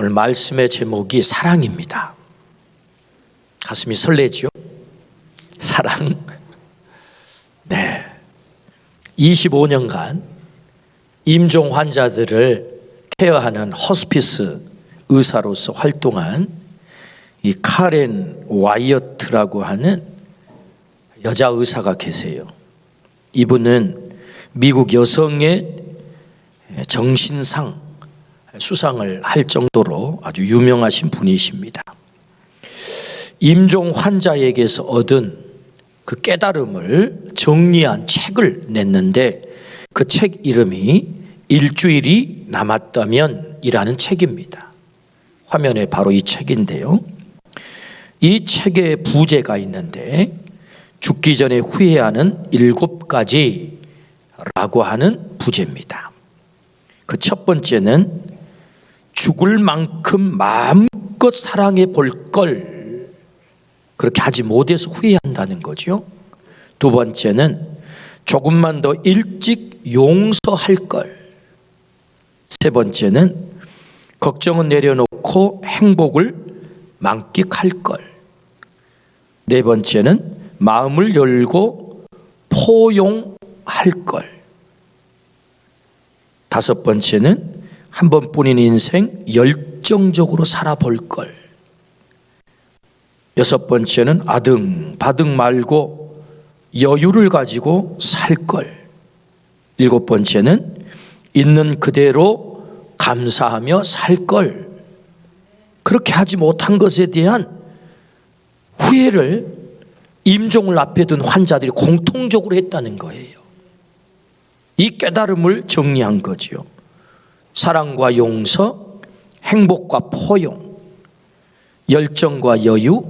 오늘 말씀의 제목이 사랑입니다. 가슴이 설레죠? 사랑. 네. 25년간 임종 환자들을 케어하는 호스피스 의사로서 활동한 이 카렌 와이어트라고 하는 여자 의사가 계세요. 이분은 미국 여성의 정신상 수상을 할 정도로 아주 유명하신 분이십니다. 임종 환자에게서 얻은 그 깨달음을 정리한 책을 냈는데 그 책 이름이 일주일이 남았다면 이라는 책입니다. 화면에 바로 이 책인데요. 이 책에 부제가 있는데 죽기 전에 후회하는 7가지라고 하는 부제입니다. 그 첫 번째는 죽을 만큼 마음껏 사랑해 볼 걸 그렇게 하지 못해서 후회한다는 거죠. 두 번째는 조금만 더 일찍 용서할 걸. 세 번째는 걱정은 내려놓고 행복을 만끽할 걸. 네 번째는 마음을 열고 포용할 걸. 다섯 번째는 한 번뿐인 인생 열정적으로 살아볼 걸. 여섯 번째는 아등바등 말고 여유를 가지고 살 걸. 일곱 번째는 있는 그대로 감사하며 살 걸. 그렇게 하지 못한 것에 대한 후회를 임종을 앞에 둔 환자들이 공통적으로 했다는 거예요. 이 깨달음을 정리한 거죠. 사랑과 용서, 행복과 포용, 열정과 여유,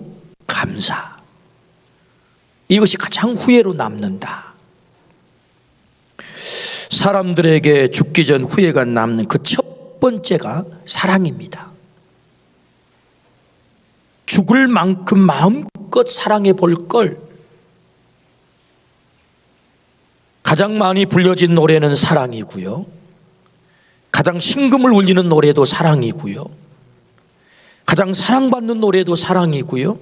감사. 이것이 가장 후회로 남는다. 사람들에게 죽기 전 후회가 남는 그 첫 번째가 사랑입니다. 죽을 만큼 마음껏 사랑해 볼 걸. 가장 많이 불려진 노래는 사랑이고요. 가장 심금을 울리는 노래도 사랑이고요. 가장 사랑받는 노래도 사랑이고요.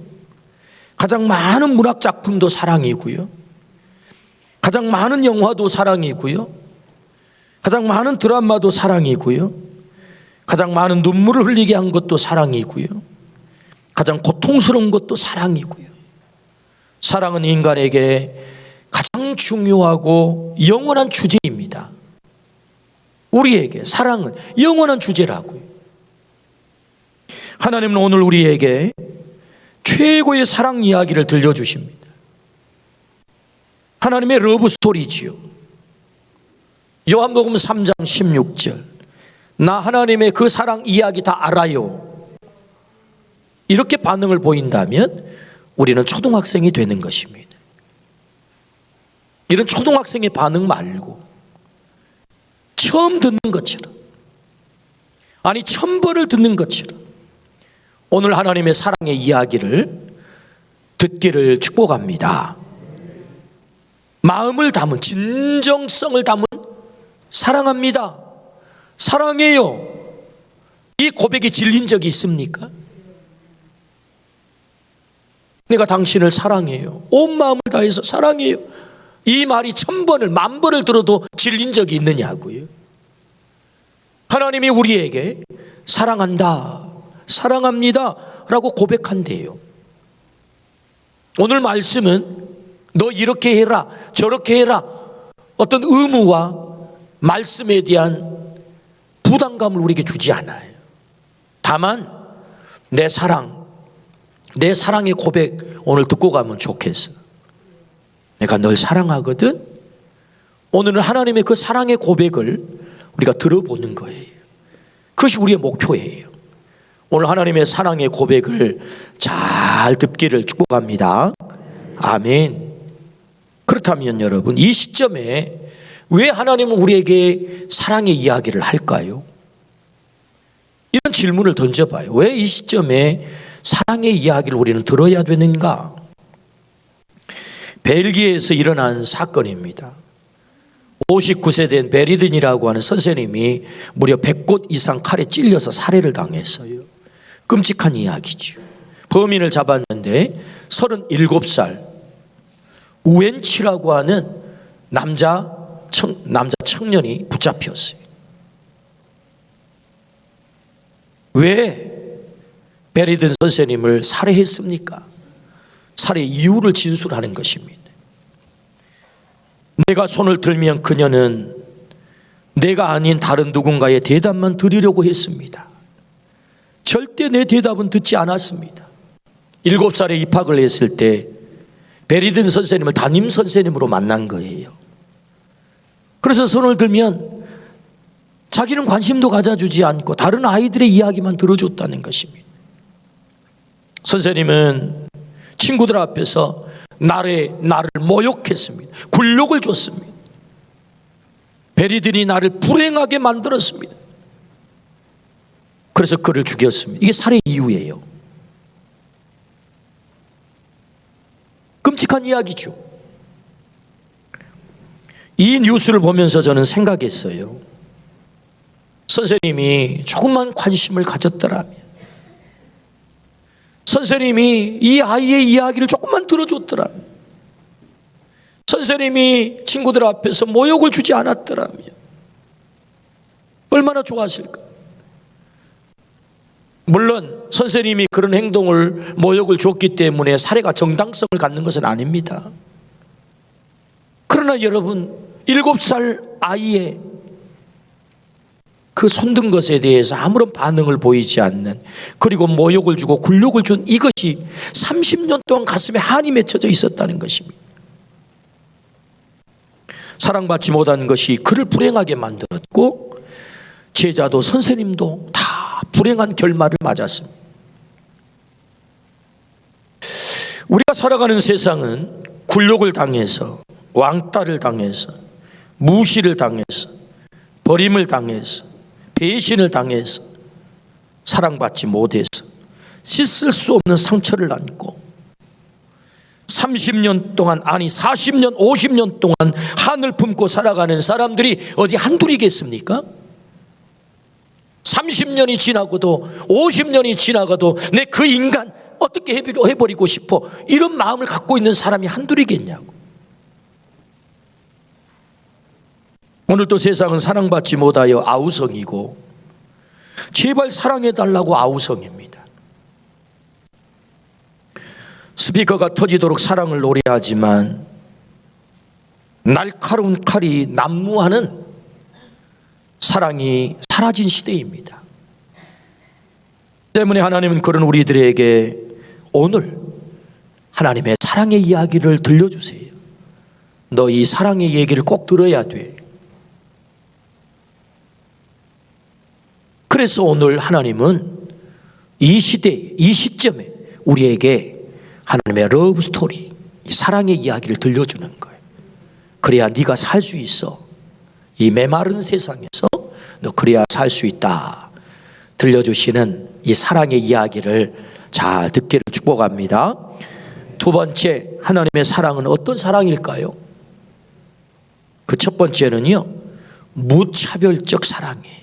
가장 많은 문학 작품도 사랑이고요. 가장 많은 영화도 사랑이고요. 가장 많은 드라마도 사랑이고요. 가장 많은 눈물을 흘리게 한 것도 사랑이고요. 가장 고통스러운 것도 사랑이고요. 사랑은 인간에게 가장 중요하고 영원한 주제입니다. 우리에게 사랑은 영원한 주제라고요. 하나님은 오늘 우리에게 최고의 사랑 이야기를 들려주십니다. 하나님의 러브 스토리지요. 요한복음 3장 16절. 나 하나님의 그 사랑 이야기 다 알아요. 이렇게 반응을 보인다면 우리는 초등학생이 되는 것입니다. 이런 초등학생의 반응 말고 처음 듣는 것처럼, 아니 1000번을 듣는 것처럼 오늘 하나님의 사랑의 이야기를 듣기를 축복합니다. 마음을 담은, 진정성을 담은 사랑합니다, 사랑해요, 이 고백이 질린 적이 있습니까? 내가 당신을 사랑해요, 온 마음을 다해서 사랑해요, 이 말이 1000번을 10,000번을 들어도 질린 적이 있느냐고요. 하나님이 우리에게 사랑한다, 사랑합니다 라고 고백한대요. 오늘 말씀은 너 이렇게 해라 저렇게 해라 어떤 의무와 말씀에 대한 부담감을 우리에게 주지 않아요. 다만 내 사랑의 고백 오늘 듣고 가면 좋겠어. 내가 널 사랑하거든. 오늘은 하나님의 그 사랑의 고백을 우리가 들어보는 거예요. 그것이 우리의 목표예요. 오늘 하나님의 사랑의 고백을 잘 듣기를 축복합니다. 아멘. 그렇다면 여러분, 이 시점에 왜 하나님은 우리에게 사랑의 이야기를 할까요? 이런 질문을 던져봐요. 왜 이 시점에 사랑의 이야기를 우리는 들어야 되는가? 벨기에에서 일어난 사건입니다. 59세 된 베리든이라고 하는 선생님이 무려 100곳 이상 칼에 찔려서 살해를 당했어요. 끔찍한 이야기죠. 범인을 잡았는데 37살 우엔치라고 하는 남자 청년이 붙잡혔어요. 왜 베리든 선생님을 살해했습니까? 살해 이유를 진술하는 것입니다. 내가 손을 들면 그녀는 내가 아닌 다른 누군가의 대답만 들으려고 했습니다. 절대 내 대답은 듣지 않았습니다. 7살에 입학을 했을 때 베리든 선생님을 담임 선생님으로 만난 거예요. 그래서 손을 들면 자기는 관심도 가져주지 않고 다른 아이들의 이야기만 들어줬다는 것입니다. 선생님은 친구들 앞에서 나를 모욕했습니다. 굴욕을 줬습니다. 베리든이 나를 불행하게 만들었습니다. 그래서 그를 죽였습니다. 이게 살해 이유예요. 끔찍한 이야기죠. 이 뉴스를 보면서 저는 생각했어요. 선생님이 조금만 관심을 가졌더라면, 선생님이 이 아이의 이야기를 조금만 들어줬더라면, 선생님이 친구들 앞에서 모욕을 주지 않았더라면 얼마나 좋았을까. 물론 선생님이 그런 행동을, 모욕을 줬기 때문에 살해가 정당성을 갖는 것은 아닙니다. 그러나 여러분, 7살 아이의 그 손든 것에 대해서 아무런 반응을 보이지 않는, 그리고 모욕을 주고 굴욕을 준 이것이 30년 동안 가슴에 한이 맺혀져 있었다는 것입니다. 사랑받지 못한 것이 그를 불행하게 만들었고, 제자도 선생님도 다 불행한 결말을 맞았습니다. 우리가 살아가는 세상은 굴욕을 당해서, 왕따를 당해서, 무시를 당해서, 버림을 당해서, 배신을 당해서, 사랑받지 못해서 씻을 수 없는 상처를 안고 30년 동안, 아니 40년, 50년 동안 한을 품고 살아가는 사람들이 어디 한둘이겠습니까? 30년이 지나고도 50년이 지나가도 내 그 인간 어떻게 해버리고 싶어, 이런 마음을 갖고 있는 사람이 한둘이겠냐고. 오늘도 세상은 사랑받지 못하여 아우성이고, 제발 사랑해달라고 아우성입니다. 스피커가 터지도록 사랑을 노래하지만 날카로운 칼이 난무하는 사랑이 사라진 시대입니다. 때문에 하나님은 그런 우리들에게 오늘 하나님의 사랑의 이야기를 들려주세요. 너 이 사랑의 얘기를 꼭 들어야 돼. 그래서 오늘 하나님은 이 시대에, 이 시점에 우리에게 하나님의 러브 스토리, 사랑의 이야기를 들려주는 거예요. 그래야 네가 살 수 있어. 이 메마른 세상에서 너 그래야 살 수 있다. 들려주시는 이 사랑의 이야기를 잘 듣기를 축복합니다. 두 번째, 하나님의 사랑은 어떤 사랑일까요? 그 첫 번째는요, 무차별적 사랑이에요.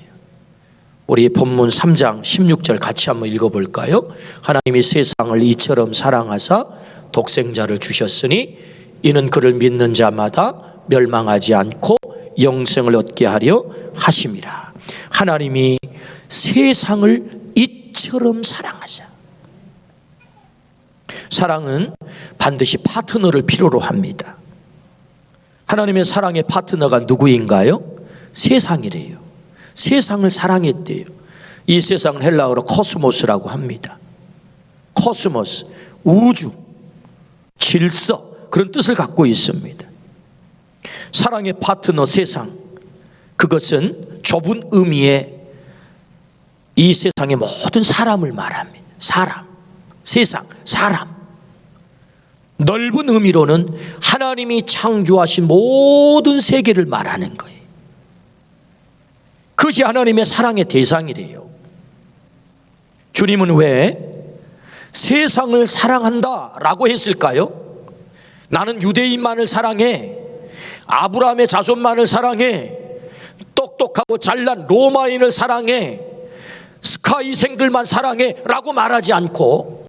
우리 본문 3장 16절 같이 한번 읽어볼까요? 하나님이 세상을 이처럼 사랑하사 독생자를 주셨으니 이는 그를 믿는 자마다 멸망하지 않고 영생을 얻게 하려 하심이라. 하나님이 세상을 이처럼 사랑하사. 사랑은 반드시 파트너를 필요로 합니다. 하나님의 사랑의 파트너가 누구인가요? 세상이래요. 세상을 사랑했대요. 이 세상은 헬라어로 코스모스라고 합니다. 코스모스, 우주, 질서, 그런 뜻을 갖고 있습니다. 사랑의 파트너 세상, 그것은 좁은 의미의 이 세상의 모든 사람을 말합니다. 사람, 세상, 사람. 넓은 의미로는 하나님이 창조하신 모든 세계를 말하는 거예요. 그것이 하나님의 사랑의 대상이래요. 주님은 왜 세상을 사랑한다라고 했을까요? 나는 유대인만을 사랑해, 아브라함의 자손만을 사랑해, 똑똑하고 잘난 로마인을 사랑해, 스카이 이생들만 사랑해 라고 말하지 않고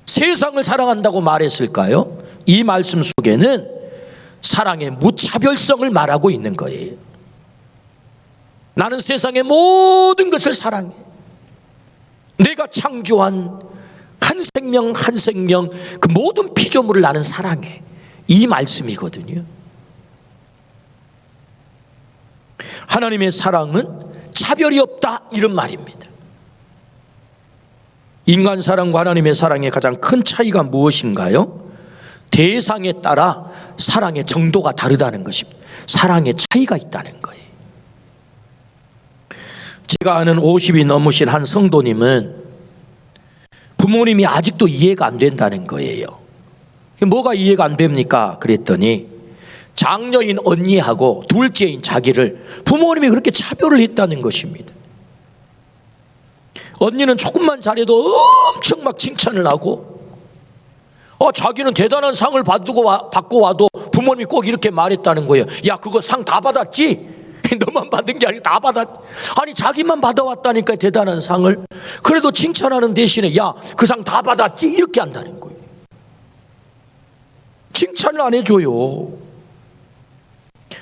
세상을 사랑한다고 말했을까요? 이 말씀 속에는 사랑의 무차별성을 말하고 있는 거예요. 나는 세상의 모든 것을 사랑해. 내가 창조한 한 생명 한 생명 그 모든 피조물을 나는 사랑해. 이 말씀이거든요. 하나님의 사랑은 차별이 없다 이런 말입니다. 인간 사랑과 하나님의 사랑의 가장 큰 차이가 무엇인가요? 대상에 따라 사랑의 정도가 다르다는 것입니다. 사랑의 차이가 있다는 거예요. 제가 아는 50이 넘으신 한 성도님은 부모님이 아직도 이해가 안 된다는 거예요. 뭐가 이해가 안 됩니까? 그랬더니 장녀인 언니하고 둘째인 자기를 부모님이 그렇게 차별을 했다는 것입니다. 언니는 조금만 잘해도 엄청 막 칭찬을 하고 자기는 대단한 상을 받고 와도 부모님이 꼭 이렇게 말했다는 거예요. 야, 그거 상 다 받았지? 너만 받은 게 아니고 다 받았. 아니 자기만 받아왔다니까 대단한 상을. 그래도 칭찬하는 대신에 야, 그 상 다 받았지? 이렇게 한다는 거예요. 칭찬을 안 해줘요.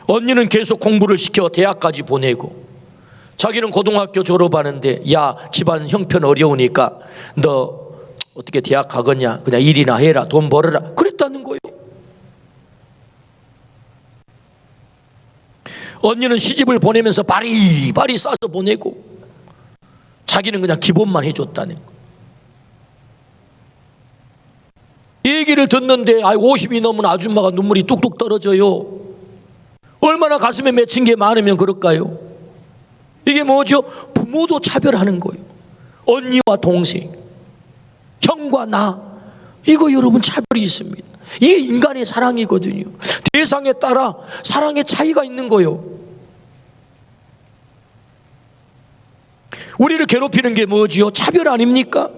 언니는 계속 공부를 시켜 대학까지 보내고 자기는 고등학교 졸업하는데 야, 집안 형편 어려우니까 너 어떻게 대학 가겠냐, 그냥 일이나 해라, 돈 벌어라 그랬다는 거예요. 언니는 시집을 보내면서 바리바리 싸서 보내고 자기는 그냥 기본만 해줬다는 거예요. 얘기를 듣는데 50이 넘은 아줌마가 눈물이 뚝뚝 떨어져요. 얼마나 가슴에 맺힌 게 많으면 그럴까요? 이게 뭐죠? 부모도 차별하는 거예요. 언니와 동생, 형과 나, 이거 여러분 차별이 있습니다. 이게 인간의 사랑이거든요. 대상에 따라 사랑의 차이가 있는 거예요. 우리를 괴롭히는 게 뭐지요? 차별 아닙니까?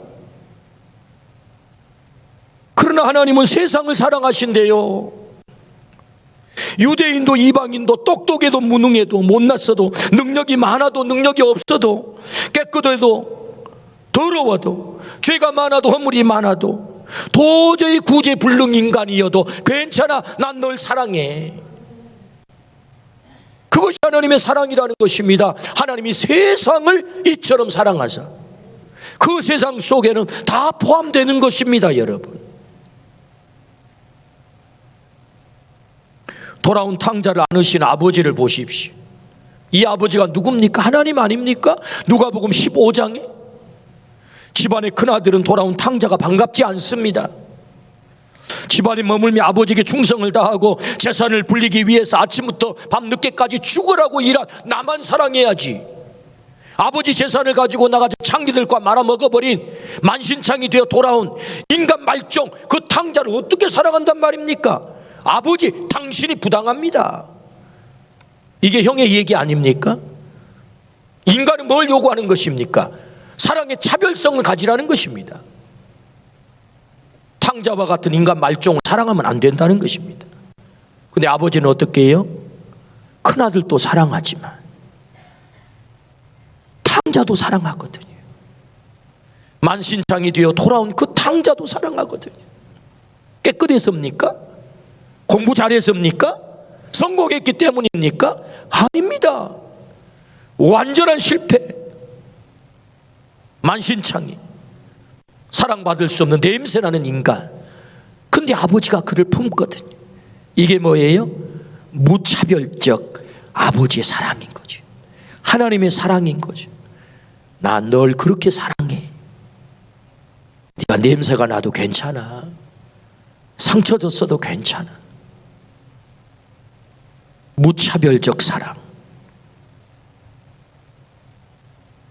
그러나 하나님은 세상을 사랑하신대요. 유대인도 이방인도 똑똑해도 무능해도 못났어도 능력이 많아도 능력이 없어도 깨끗해도 더러워도 죄가 많아도 허물이 많아도 도저히 구제불능 인간이어도 괜찮아, 난 널 사랑해. 그것이 하나님의 사랑이라는 것입니다. 하나님이 세상을 이처럼 사랑하사 그 세상 속에는 다 포함되는 것입니다. 여러분, 돌아온 탕자를 안으신 아버지를 보십시오. 이 아버지가 누굽니까? 하나님 아닙니까? 누가복음 15장에 집안의 큰아들은 돌아온 탕자가 반갑지 않습니다. 집안에 머물며 아버지에게 충성을 다하고 재산을 불리기 위해서 아침부터 밤늦게까지 죽으라고 일한 나만 사랑해야지. 아버지 재산을 가지고 나가서 창기들과 말아먹어버린 만신창이 되어 돌아온 인간 말종 그 탕자를 어떻게 사랑한단 말입니까? 아버지, 당신이 부당합니다. 이게 형의 얘기 아닙니까? 인간은 뭘 요구하는 것입니까? 사랑의 차별성을 가지라는 것입니다. 탕자와 같은 인간 말종을 사랑하면 안 된다는 것입니다. 근데 아버지는 어떻게 해요? 큰아들도 사랑하지만 탕자도 사랑하거든요. 만신창이 되어 돌아온 그 탕자도 사랑하거든요. 깨끗했습니까? 공부 잘했습니까? 성공했기 때문입니까? 아닙니다. 완전한 실패. 만신창이 사랑받을 수 없는 냄새나는 인간. 근데 아버지가 그를 품거든요. 이게 뭐예요? 무차별적 아버지의 사랑인 거죠. 하나님의 사랑인 거죠. 난 널 그렇게 사랑해. 네가 냄새가 나도 괜찮아. 상처 줬어도 괜찮아. 무차별적 사랑.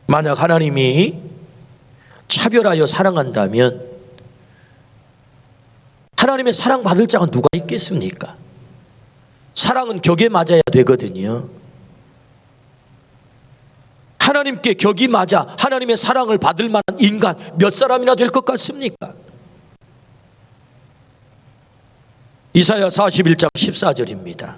만약 하나님이 차별하여 사랑한다면 하나님의 사랑받을 자가 누가 있겠습니까? 사랑은 격에 맞아야 되거든요. 하나님께 격이 맞아 하나님의 사랑을 받을 만한 인간 몇 사람이나 될 것 같습니까? 이사야 41장 14절입니다.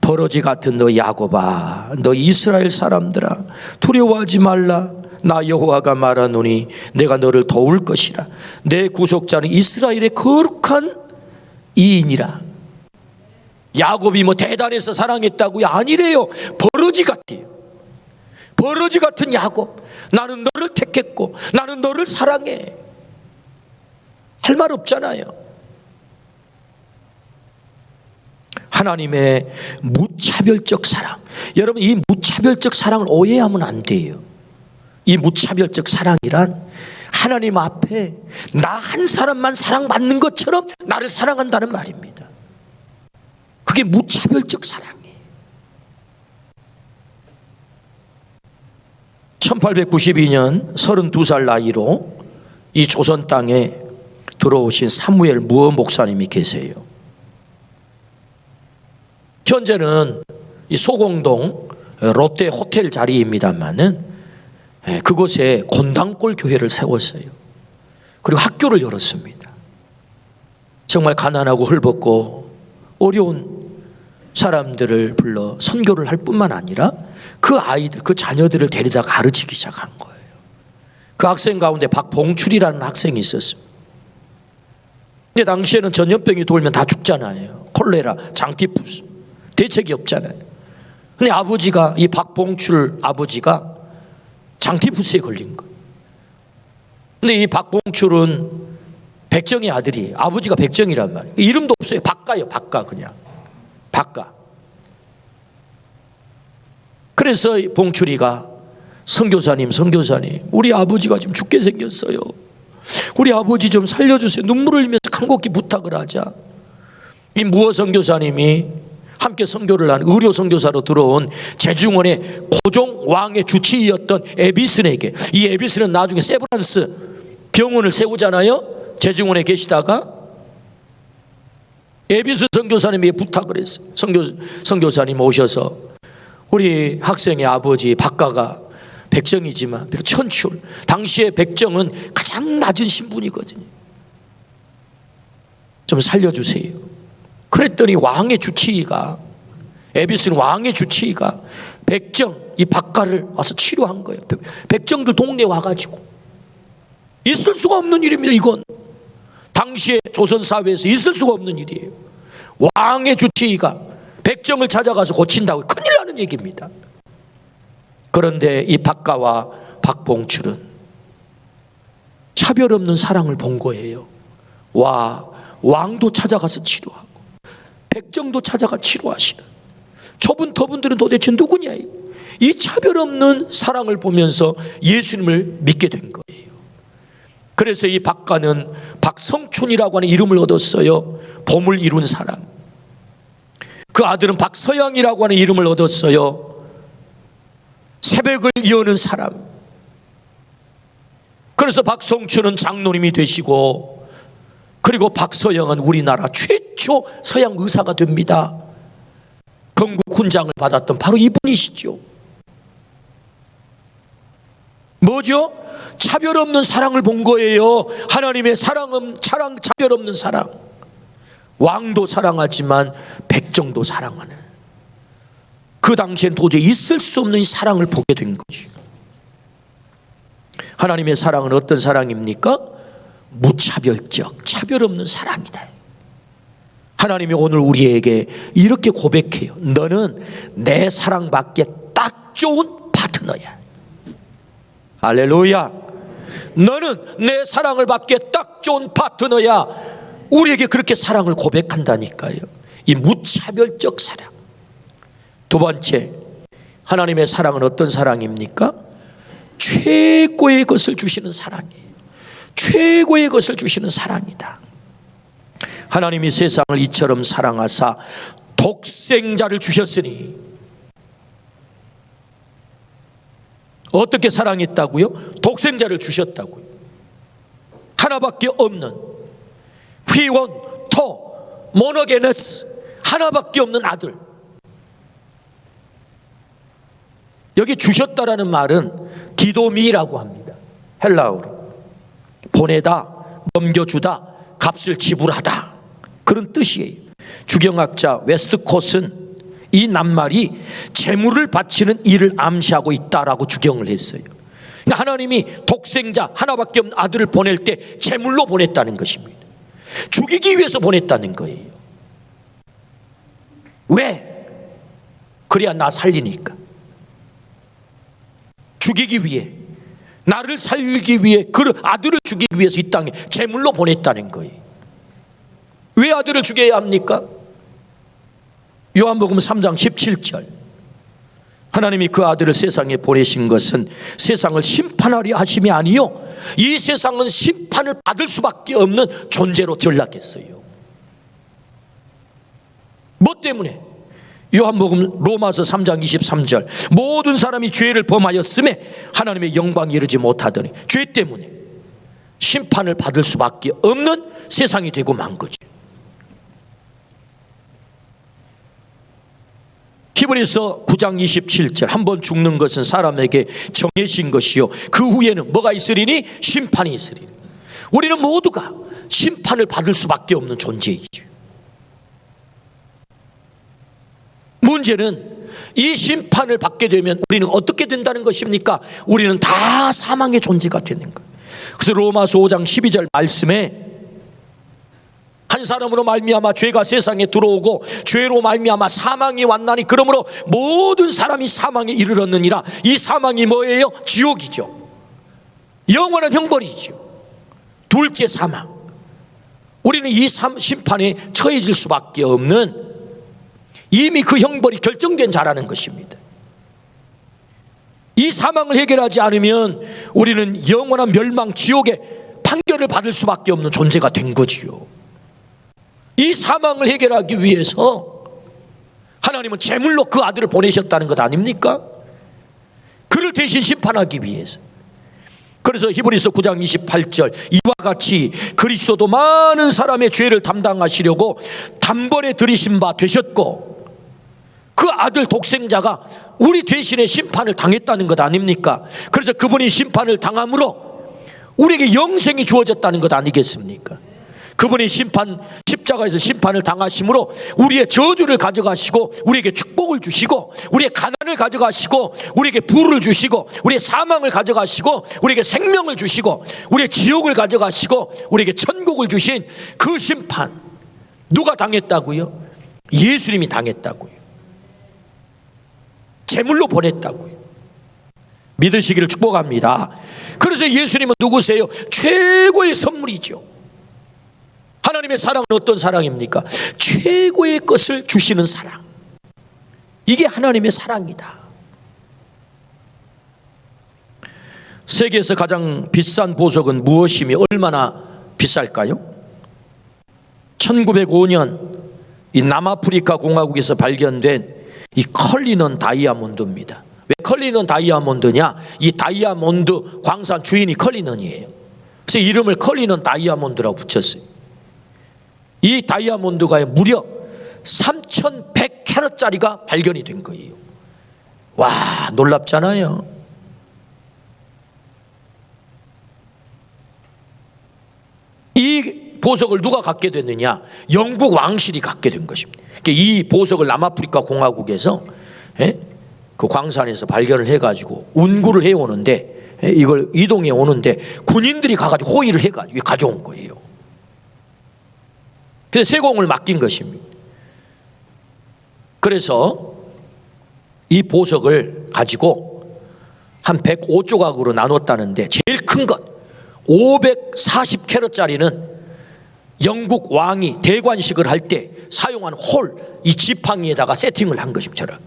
버러지 같은 너 야곱아, 너 이스라엘 사람들아, 두려워하지 말라. 나 여호와가 말하노니 내가 너를 도울 것이라. 내 구속자는 이스라엘의 거룩한 이인이라. 야곱이 뭐 대단해서 사랑했다고요? 아니래요. 버러지 같아요. 버러지 같은 야곱. 나는 너를 택했고 나는 너를 사랑해. 할 말 없잖아요. 하나님의 무차별적 사랑. 여러분, 이 무차별적 사랑을 오해하면 안 돼요. 이 무차별적 사랑이란 하나님 앞에 나 한 사람만 사랑받는 것처럼 나를 사랑한다는 말입니다. 그게 무차별적 사랑이에요. 1892년 32살 나이로 이 조선 땅에 들어오신 사무엘 무어 목사님이 계세요. 현재는 이 소공동 롯데 호텔 자리입니다만은 그곳에 곤당골 교회를 세웠어요. 그리고 학교를 열었습니다. 정말 가난하고 헐벗고 어려운 사람들을 불러 선교를 할 뿐만 아니라 그 아이들, 그 자녀들을 데려다 가르치기 시작한 거예요. 그 학생 가운데 박봉출이라는 학생이 있었습니다. 근데 당시에는 전염병이 돌면 다 죽잖아요. 콜레라, 장티푸스. 대책이 없잖아요. 근데 아버지가, 이 박봉출 아버지가 장티푸스에 걸린 거예요. 근데 이 박봉출은 백정의 아들이에요. 아버지가 백정이란 말이에요. 이름도 없어요. 박가요, 박가. 그냥 박가. 그래서 봉출이가 선교사님 우리 아버지가 지금 죽게 생겼어요. 우리 아버지 좀 살려주세요. 눈물을 흘리면서 간곡히 부탁을 하자 이 무어 선교사님이 함께 선교를 하는 의료 선교사로 들어온 제중원의 고종 왕의 주치의였던 에비슨에게, 이 에비슨은 나중에 세브란스 병원을 세우잖아요. 제중원에 계시다가 에비슨 선교사님에게 부탁을 했어요. 선교사님 오셔서 우리 학생의 아버지 박가가 백정이지만 비록 천출, 당시에 백정은 가장 낮은 신분이거든요. 좀 살려주세요. 그랬더니 왕의 주치의가, 에비슨 왕의 주치의가 백정, 이 박가를 와서 치료한 거예요. 백정들 동네에 와가지고. 있을 수가 없는 일입니다. 이건 당시에 조선 사회에서 있을 수가 없는 일이에요. 왕의 주치의가 백정을 찾아가서 고친다고 큰일 나는 얘기입니다. 그런데 이 박가와 박봉출은 차별 없는 사랑을 본 거예요. 왕도 찾아가서 치료하고 백정도 찾아가 치료하시는 저분들은 도대체 누구냐. 이 차별 없는 사랑을 보면서 예수님을 믿게 된 거예요. 그래서 이 박가는 박성춘이라고 하는 이름을 얻었어요. 봄을 이룬 사람. 그 아들은 박서양이라고 하는 이름을 얻었어요. 새벽을 여는 사람. 그래서 박성춘은 장로님이 되시고, 그리고 박서영은 우리나라 최초 서양 의사가 됩니다. 건국 훈장을 받았던 바로 이분이시죠. 뭐죠? 차별 없는 사랑을 본 거예요. 하나님의 차별 없는 사랑. 왕도 사랑하지만 백정도 사랑하는, 그 당시엔 도저히 있을 수 없는 사랑을 보게 된 거죠. 하나님의 사랑은 어떤 사랑입니까? 무차별적, 차별 없는 사랑이다. 하나님이 오늘 우리에게 이렇게 고백해요. 너는 내 사랑받기에 딱 좋은 파트너야. 할렐루야. 너는 내 사랑을 받기에 딱 좋은 파트너야. 우리에게 그렇게 사랑을 고백한다니까요. 이 무차별적 사랑. 두 번째, 하나님의 사랑은 어떤 사랑입니까? 최고의 것을 주시는 사랑이에요. 최고의 것을 주시는 사랑이다. 하나님이 세상을 이처럼 사랑하사 독생자를 주셨으니. 어떻게 사랑했다고요? 독생자를 주셨다고요. 하나밖에 없는 휘원 토 모노게네스, 하나밖에 없는 아들. 여기 주셨다라는 말은 디도미라고 합니다. 헬라어로 보내다, 넘겨주다, 값을 지불하다, 그런 뜻이에요. 주경학자 웨스트콧은 이 낱말이 재물을 바치는 일을 암시하고 있다라고 주경을 했어요. 그러니까 하나님이 독생자 하나밖에 없는 아들을 보낼 때 제물로 보냈다는 것입니다. 죽이기 위해서 보냈다는 거예요. 왜? 그래야 나 살리니까. 죽이기 위해, 나를 살리기 위해, 그 아들을 죽이기 위해서 이 땅에 제물로 보냈다는 거예요. 왜 아들을 죽여야 합니까? 요한복음 3장 17절, 하나님이 그 아들을 세상에 보내신 것은 세상을 심판하려 하심이 아니요 이 세상은 심판을 받을 수밖에 없는 존재로 전락했어요. 뭐 때문에? 요한복음 로마서 3장 23절, 모든 사람이 죄를 범하였음에 하나님의 영광에 이르지 못하더니, 죄 때문에 심판을 받을 수밖에 없는 세상이 되고 만 거죠. 히브리서 9장 27절, 한 번 죽는 것은 사람에게 정해진 것이요 그 후에는 뭐가 있으리니? 심판이 있으리니. 우리는 모두가 심판을 받을 수밖에 없는 존재이죠. 문제는 이 심판을 받게 되면 우리는 어떻게 된다는 것입니까? 우리는 다 사망의 존재가 되는 거예요. 그래서 로마서 5장 12절 말씀에 한 사람으로 말미암아 죄가 세상에 들어오고 죄로 말미암아 사망이 왔나니 그러므로 모든 사람이 사망에 이르렀느니라. 이 사망이 뭐예요? 지옥이죠. 영원한 형벌이죠. 둘째 사망. 우리는 이 심판에 처해질 수밖에 없는, 이미 그 형벌이 결정된 자라는 것입니다. 이 사망을 해결하지 않으면 우리는 영원한 멸망 지옥의 판결을 받을 수밖에 없는 존재가 된 거지요. 이 사망을 해결하기 위해서 하나님은 제물로 그 아들을 보내셨다는 것 아닙니까? 그를 대신 심판하기 위해서. 그래서 히브리서 9장 28절, 이와 같이 그리스도도 많은 사람의 죄를 담당하시려고 단번에 들이신 바 되셨고, 그 아들 독생자가 우리 대신에 심판을 당했다는 것 아닙니까? 그래서 그분이 심판을 당함으로 우리에게 영생이 주어졌다는 것 아니겠습니까? 그분이 십자가에서 심판을 당하심으로 우리의 저주를 가져가시고 우리에게 축복을 주시고, 우리의 가난을 가져가시고 우리에게 부를 주시고, 우리의 사망을 가져가시고 우리에게 생명을 주시고, 우리의 지옥을 가져가시고 우리에게 천국을 주신 그 심판, 누가 당했다고요? 예수님이 당했다고요. 제물로 보냈다고요. 믿으시기를 축복합니다. 그래서 예수님은 누구세요? 최고의 선물이죠. 하나님의 사랑은 어떤 사랑입니까? 최고의 것을 주시는 사랑. 이게 하나님의 사랑이다. 세계에서 가장 비싼 보석은 무엇이며 얼마나 비쌀까요? 1905년 이 남아프리카 공화국에서 발견된 이 컬리넌 다이아몬드입니다. 왜 컬리넌 다이아몬드냐? 이 다이아몬드 광산 주인이 컬리넌이에요. 그래서 이름을 컬리넌 다이아몬드라고 붙였어요. 이 다이아몬드가 무려 3100캐럿짜리가 발견이 된 거예요. 와, 놀랍잖아요. 이 보석을 누가 갖게 됐느냐? 영국 왕실이 갖게 된 것입니다. 이 보석을 남아프리카 공화국에서 그 광산에서 발견을 해가지고 운구를 해오는데, 이걸 이동해 오는데 군인들이 가가지고 호의를 해가지고 가져온 거예요. 그래서 세공을 맡긴 것입니다. 그래서 이 보석을 가지고 한 105조각으로 나눴다는데, 제일 큰 것 540캐럿짜리는 영국 왕이 대관식을 할 때 사용한 홀, 이 지팡이에다가 세팅을 한 것입니다.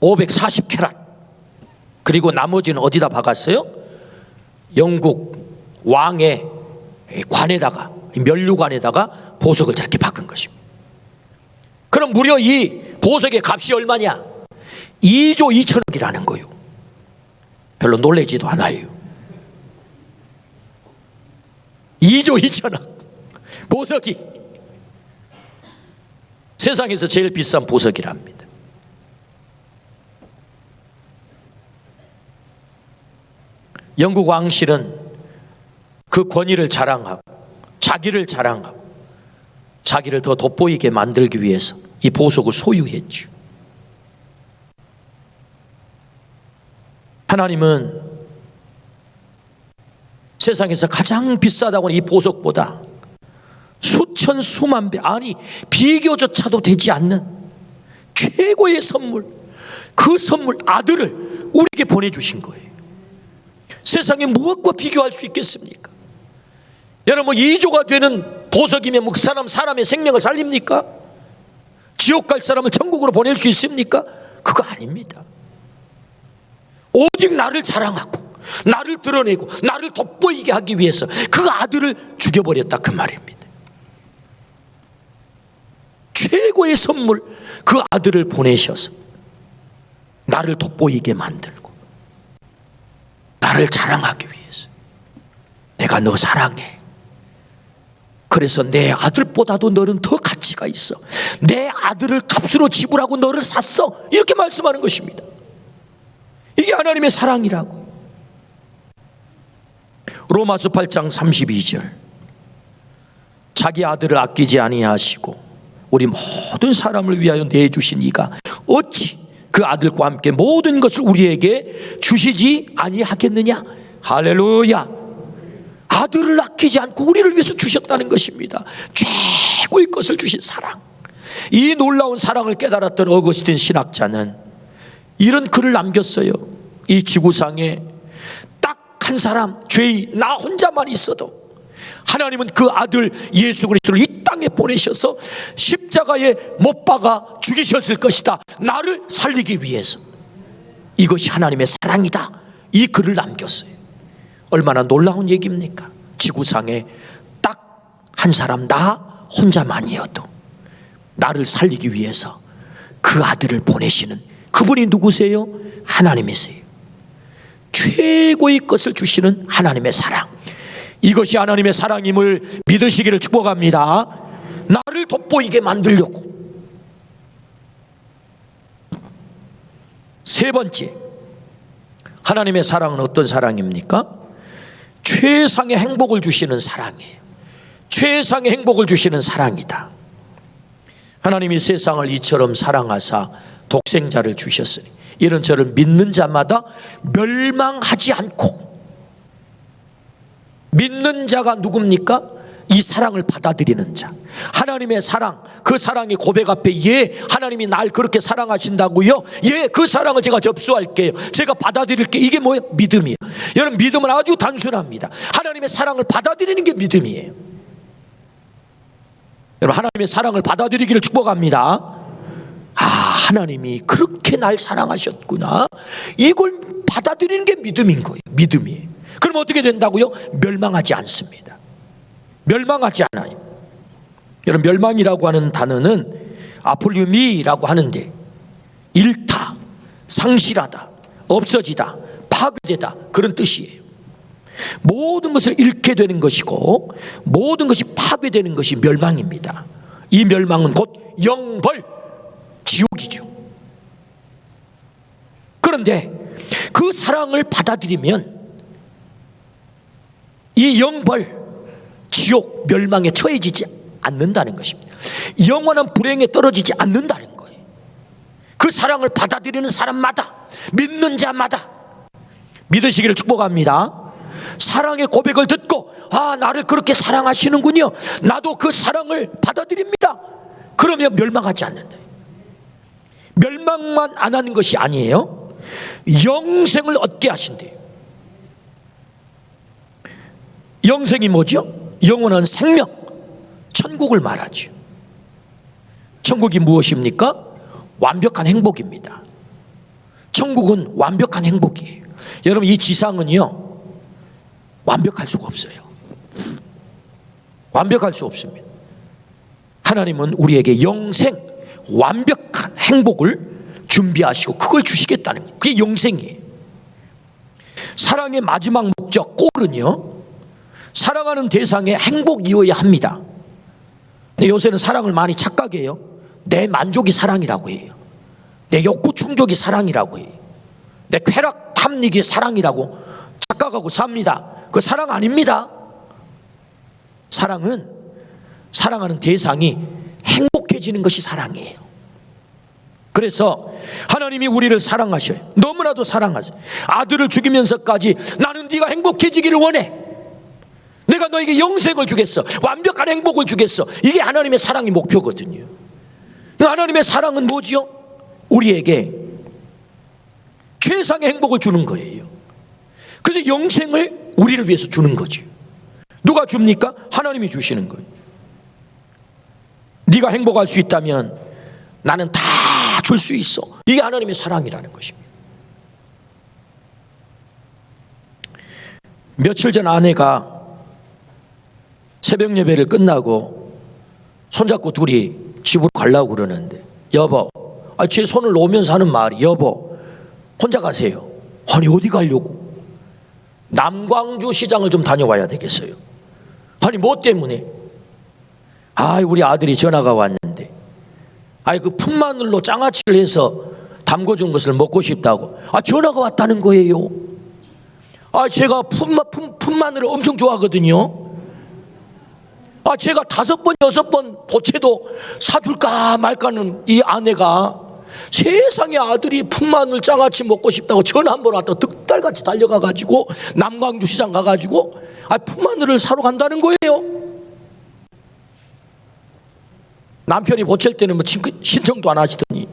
540캐럿. 그리고 나머지는 어디다 박았어요? 영국 왕의 관에다가, 면류관에다가 보석을 저렇게 박은 것입니다. 그럼 무려 이 보석의 값이 얼마냐? 2조 2천억이라는 거예요. 별로 놀라지도 않아요. 2조 2천억 보석이 세상에서 제일 비싼 보석이랍니다. 영국 왕실은 그 권위를 자랑하고 자기를 자랑하고 자기를 더 돋보이게 만들기 위해서 이 보석을 소유했죠. 하나님은 세상에서 가장 비싸다고 하는 이 보석보다 수천 수만 배, 아니 비교조차도 되지 않는 최고의 선물, 그 선물 아들을 우리에게 보내주신 거예요. 세상에 무엇과 비교할 수 있겠습니까? 여러분 2조가 되는 보석이면 그 사람의 생명을 살립니까? 지옥 갈 사람을 천국으로 보낼 수 있습니까? 그거 아닙니다. 오직 나를 자랑하고 나를 드러내고 나를 돋보이게 하기 위해서 그 아들을 죽여버렸다, 그 말입니다. 최고의 선물, 그 아들을 보내셔서 나를 돋보이게 만들고 나를 자랑하기 위해서, 내가 너 사랑해, 그래서 내 아들보다도 너는 더 가치가 있어, 내 아들을 값으로 지불하고 너를 샀어, 이렇게 말씀하는 것입니다. 이게 하나님의 사랑이라고. 로마서 8장 32절, 자기 아들을 아끼지 아니하시고 우리 모든 사람을 위하여 내주신 이가 어찌 그 아들과 함께 모든 것을 우리에게 주시지 아니하겠느냐. 할렐루야. 아들을 아끼지 않고 우리를 위해서 주셨다는 것입니다. 최고의 것을 주신 사랑. 이 놀라운 사랑을 깨달았던 어거스틴 신학자는 이런 글을 남겼어요. 이 지구상에 딱 한 사람, 죄의 나 혼자만 있어도 하나님은 그 아들 예수 그리스도를 이 땅에 보내셔서 십자가에 못 박아 죽이셨을 것이다, 나를 살리기 위해서. 이것이 하나님의 사랑이다, 이 글을 남겼어요. 얼마나 놀라운 얘기입니까? 지구상에 딱 한 사람, 나 혼자만이어도 나를 살리기 위해서 그 아들을 보내시는 그분이 누구세요? 하나님이세요. 최고의 것을 주시는 하나님의 사랑, 이것이 하나님의 사랑임을 믿으시기를 축복합니다. 나를 돋보이게 만들려고. 세 번째, 하나님의 사랑은 어떤 사랑입니까? 최상의 행복을 주시는 사랑이에요. 최상의 행복을 주시는 사랑이다. 하나님이 세상을 이처럼 사랑하사 독생자를 주셨으니 이런 저를 믿는 자마다 멸망하지 않고. 믿는 자가 누굽니까? 이 사랑을 받아들이는 자. 하나님의 사랑, 그 사랑의 고백 앞에 예, 하나님이 날 그렇게 사랑하신다고요? 예, 그 사랑을 제가 접수할게요, 제가 받아들일게요. 이게 뭐예요? 믿음이에요. 여러분, 믿음은 아주 단순합니다. 하나님의 사랑을 받아들이는 게 믿음이에요. 여러분, 하나님의 사랑을 받아들이기를 축복합니다. 아, 하나님이 그렇게 날 사랑하셨구나, 이걸 받아들이는 게 믿음인 거예요. 믿음이에요. 그럼 어떻게 된다고요? 멸망하지 않습니다. 멸망하지 않아요. 여러분, 멸망이라고 하는 단어는 아폴리미라고 하는데 잃다, 상실하다, 없어지다, 파괴되다, 그런 뜻이에요. 모든 것을 잃게 되는 것이고 모든 것이 파괴되는 것이 멸망입니다. 이 멸망은 곧 영벌, 지옥이죠. 그런데 그 사랑을 받아들이면 이 영벌, 지옥, 멸망에 처해지지 않는다는 것입니다. 영원한 불행에 떨어지지 않는다는 거예요. 그 사랑을 받아들이는 사람마다, 믿는 자마다 믿으시기를 축복합니다. 사랑의 고백을 듣고 아, 나를 그렇게 사랑하시는군요, 나도 그 사랑을 받아들입니다. 그러면 멸망하지 않는다. 멸망만 안 하는 것이 아니에요, 영생을 얻게 하신대요. 영생이 뭐죠? 영원한 생명, 천국을 말하죠. 천국이 무엇입니까? 완벽한 행복입니다. 천국은 완벽한 행복이에요. 여러분, 이 지상은요 완벽할 수가 없어요. 완벽할 수 없습니다. 하나님은 우리에게 영생, 완벽한 행복을 준비하시고 그걸 주시겠다는 거예요. 그게 영생이에요. 사랑의 마지막 목적, 골은요 사랑하는 대상의 행복이어야 합니다. 근데 요새는 사랑을 많이 착각해요. 내 만족이 사랑이라고 해요. 내 욕구 충족이 사랑이라고 해요. 내 쾌락 탐닉이 사랑이라고 착각하고 삽니다. 그 사랑 아닙니다. 사랑은 사랑하는 대상이 행복해지는 것이 사랑이에요. 그래서 하나님이 우리를 사랑하셔요. 너무나도 사랑하세요. 아들을 죽이면서까지 나는 네가 행복해지기를 원해, 내가 너에게 영생을 주겠어. 완벽한 행복을 주겠어. 이게 하나님의 사랑의 목표거든요. 하나님의 사랑은 뭐지요? 우리에게 최상의 행복을 주는 거예요. 그래서 영생을 우리를 위해서 주는 거죠. 누가 줍니까? 하나님이 주시는 거예요. 네가 행복할 수 있다면 나는 다 줄 수 있어. 이게 하나님의 사랑이라는 것입니다. 며칠 전 아내가 새벽 예배를 끝나고 손잡고 둘이 집으로 가려고 그러는데, 여보, 제 손을 놓으면서 하는 말이, 여보, 혼자 가세요. 아니, 어디 가려고? 남광주 시장을 좀 다녀와야 되겠어요. 아니, 뭐 때문에? 우리 아들이 전화가 왔는데, 그 풋마늘로 장아찌를 해서 담궈준 것을 먹고 싶다고. 전화가 왔다는 거예요. 제가 풋마늘을 엄청 좋아하거든요. 제가 5번, 6번 보채도 사줄까 말까는 이 아내가 세상에 아들이 풋마늘 장아찌 먹고 싶다고 전화 한 번 왔다가 득달같이 달려가가지고 남광주 시장 가가지고 풋마늘을 사러 간다는 거예요. 남편이 보챌 때는 뭐 신청도 안 하시더니,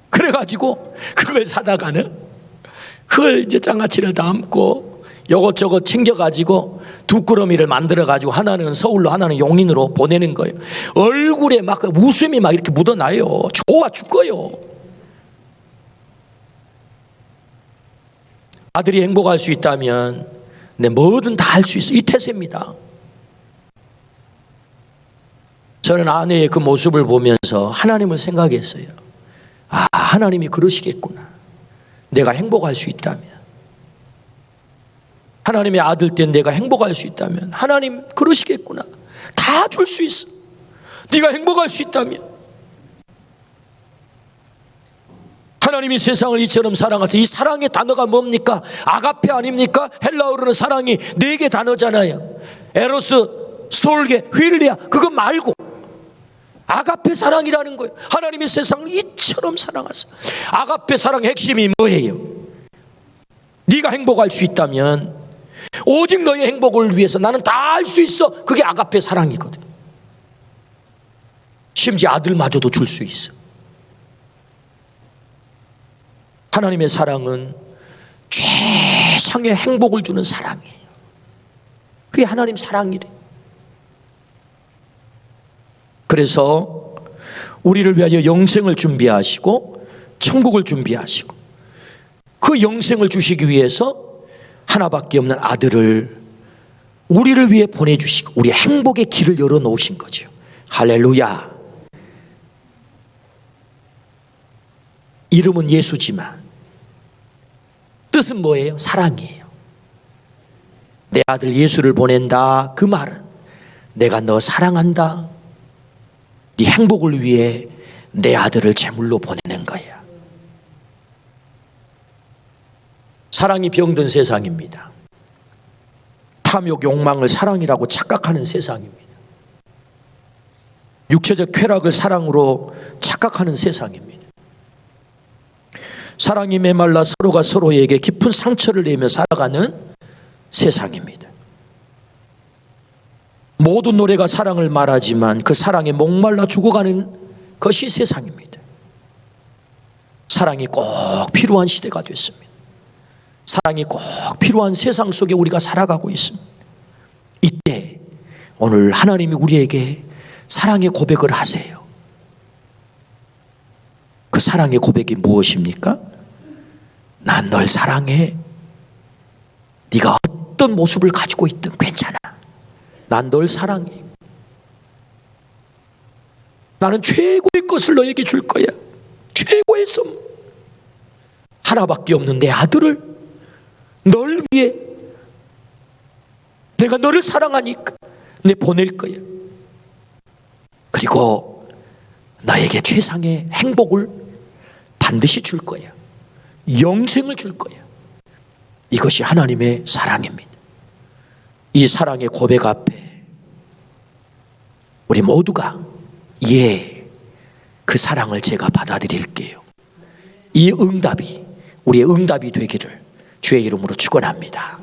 그래가지고 그걸 사다가는 그걸 이제 장아찌를 담고 요것저것 챙겨가지고 두 꾸러미를 만들어가지고 하나는 서울로 하나는 용인으로 보내는 거예요. 얼굴에 막 웃음이 막 이렇게 묻어나요. 좋아 죽어요. 아들이 행복할 수 있다면 내 뭐든 다 할 수 있어. 이 태세입니다. 저는 아내의 그 모습을 보면서 하나님을 생각했어요. 하나님이 그러시겠구나. 내가 행복할 수 있다면, 하나님의 아들 때 내가 행복할 수 있다면 하나님 그러시겠구나. 다 줄 수 있어. 네가 행복할 수 있다면. 하나님이 세상을 이처럼 사랑하셔서, 이 사랑의 단어가 뭡니까? 아가페 아닙니까? 헬라어로는 사랑이 4개 단어잖아요. 에로스, 스톨게, 휠리아. 그거 말고 아가페 사랑이라는 거예요. 하나님이 세상을 이처럼 사랑하셔서. 아가페 사랑의 핵심이 뭐예요? 네가 행복할 수 있다면, 오직 너의 행복을 위해서 나는 다 할 수 있어. 그게 아가페 사랑이거든. 심지어 아들마저도 줄 수 있어. 하나님의 사랑은 최상의 행복을 주는 사랑이에요. 그게 하나님 사랑이래. 그래서 우리를 위하여 영생을 준비하시고 천국을 준비하시고 그 영생을 주시기 위해서 하나밖에 없는 아들을 우리를 위해 보내주시고 우리의 행복의 길을 열어놓으신 거죠. 할렐루야. 이름은 예수지만 뜻은 뭐예요? 사랑이에요. 내 아들 예수를 보낸다. 그 말은 내가 너 사랑한다. 네 행복을 위해 내 아들을 제물로 보내는 거야. 사랑이 병든 세상입니다. 탐욕, 욕망을 사랑이라고 착각하는 세상입니다. 육체적 쾌락을 사랑으로 착각하는 세상입니다. 사랑이 메말라 서로가 서로에게 깊은 상처를 내며 살아가는 세상입니다. 모든 노래가 사랑을 말하지만 그 사랑에 목말라 죽어가는 것이 세상입니다. 사랑이 꼭 필요한 시대가 됐습니다. 사랑이 꼭 필요한 세상 속에 우리가 살아가고 있습니다. 이때 오늘 하나님이 우리에게 사랑의 고백을 하세요. 그 사랑의 고백이 무엇입니까? 난 널 사랑해. 네가 어떤 모습을 가지고 있든 괜찮아. 난 널 사랑해. 나는 최고의 것을 너에게 줄 거야. 최고의 선물. 하나밖에 없는 내 아들을 널 위해 내가 너를 사랑하니까 내 보낼 거야. 그리고 너에게 최상의 행복을 반드시 줄 거야. 영생을 줄 거야. 이것이 하나님의 사랑입니다. 이 사랑의 고백 앞에 우리 모두가 그 사랑을 제가 받아들일게요. 이 응답이 우리의 응답이 되기를 주의 이름으로 축원합니다.